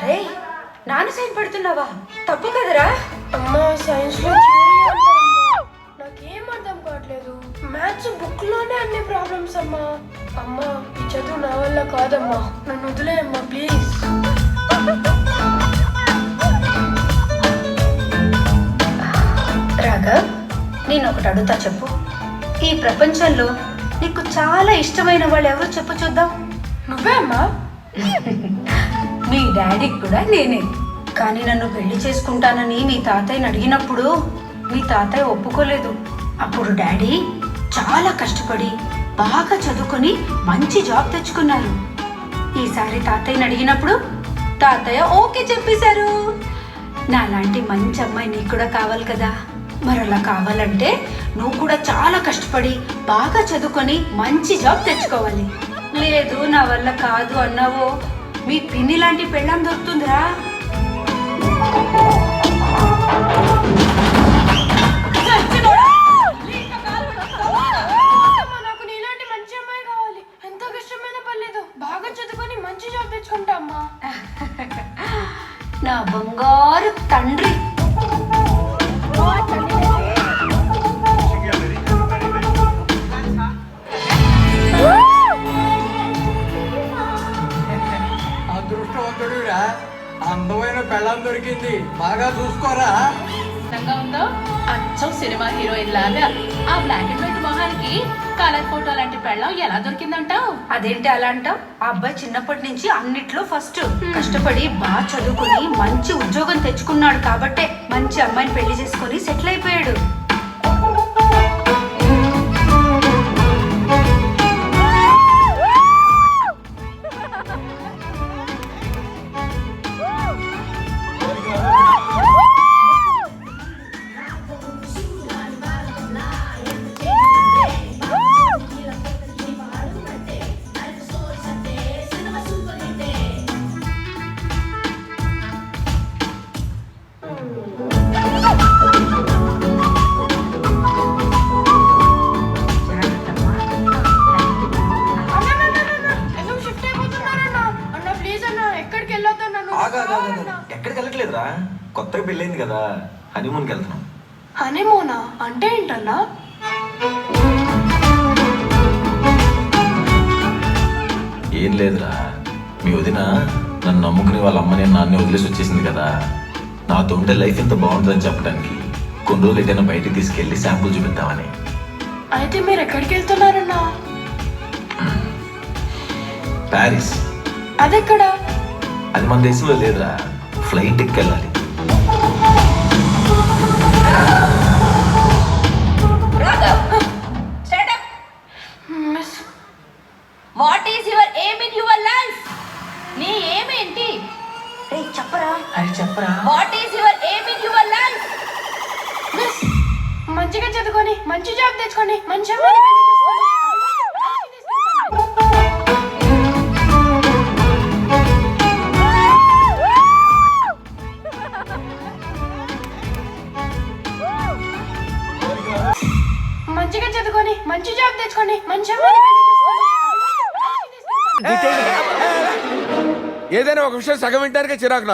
అరే నాన్న సైన్ పెడుతున్నావా? తప్పు కదరా. అమ్మా సైన్స్ లో నాకేం అర్థం కావట్లేదు. మ్యాథ్స్ బుక్ లోనే అన్ని ప్రాబ్లమ్స్ అమ్మా. అమ్మా ఈ చదువు నా వల్ల కాదమ్మా, నన్ను వదిలేయమ్మా ప్లీజ్. రాఘవ్, నేను ఒకటి అడుగుతా, చెప్పు. ఈ ప్రపంచంలో నీకు చాలా ఇష్టమైన వాళ్ళు ఎవరో చెప్పు చూద్దాం. నువ్వే అమ్మా. మీ డాడీకి కూడా నేనే. కానీ నన్ను పెళ్లి చేసుకుంటానని మీ తాతయ్యని అడిగినప్పుడు మీ తాతయ్య ఒప్పుకోలేదు. అప్పుడు డాడీ చాలా కష్టపడి బాగా చదువుకొని మంచి జాబ్ తెచ్చుకున్నారు. ఈసారి తాతయ్యని అడిగినప్పుడు తాతయ్య ఓకే చెప్పేశారు. నాలాంటి మంచి అమ్మాయి నీకు కూడా కావాలి కదా. మరి అలా కావాలంటే నువ్వు కూడా చాలా కష్టపడి బాగా చదువుకొని మంచి జాబ్ తెచ్చుకోవాలి. లేదు నా వల్ల కాదు అన్నావో మీ పిన్ని లాంటి పెళ్ళాం దొరుకుతుందిరా. నాకు నీలాంటి మంచి అమ్మాయి కావాలి. ఎంత కష్టమైన పర్లేదు, బాగా చదువుకొని మంచి జాబ్ తెచ్చుకుంటా అమ్మా. నా బంగారు తండ్రి. అదృష్టవంతుడురా, అందమైన పెళ్ళం దొరికింది, బాగా చూసుకోరా. ఉందో అచ్చం సినిమా హీరోయిన్ లాగా ఆ బ్లాక్ అండ్ వైట్ మొహానికి కలర్ ఫోటో లాంటి పెళ్ళం ఎలా దొరికిందంటావు? అదేంటి అలా అంటావు? ఆ అబ్బాయి చిన్నప్పటి నుంచి అన్నిట్లో ఫస్ట్. కష్టపడి బాగా చదువుకుని మంచి ఉద్యోగం తెచ్చుకున్నాడు కాబట్టే మంచి అమ్మాయిని పెళ్లి చేసుకొని సెటిల్ అయిపోయాడు. ఎక్కడికి వెళ్ళట్లేదురా, కొత్తగా పెళ్ళైంది కదా, హనీమూన్కి వెళ్తున్నాం. హనీమూనా అంటే ఏంటన్నా? ఏం లేదురా, మీ వదిన నన్ను నమ్ముకుని వాళ్ళ అమ్మని నాన్నే వదిలేసి వచ్చేసింది కదా. నాతో ఉంటే లైఫ్ ఎంత బాగుంటుందని చెప్పడానికి కొన్ని రోజులు ఎటైనా బయటికి తీసుకెళ్ళి శాంపుల్ చూపిద్దామని. అయితే మీరు ఎక్కడికి వెళ్తున్నారన్నా? ప్యారిస్. అదెక్కడా? అది మన దేశంలో లేదురా, ఫ్లైట్ ఎక్కి వెళ్ళాలి. What is your aim in your life? నీ ఎయిమ్ ఏంటి? చెప్పరా. అది చెప్పరా. What is your aim in your life? మంచిగా చదువుకొని మంచి జాబ్ తెచ్చుకోండి, మంచి అమ్మాయిని పెళ్లి చేసుకోండి. మంచిగా చదువుకొని మంచి జాబ్ తెచ్చుకోండి, మంచి అమ్మాయిని పెళ్లి చేసుకోండి. ఏదైనా ఒక విషయం సగం వింటానికే చిరాకు.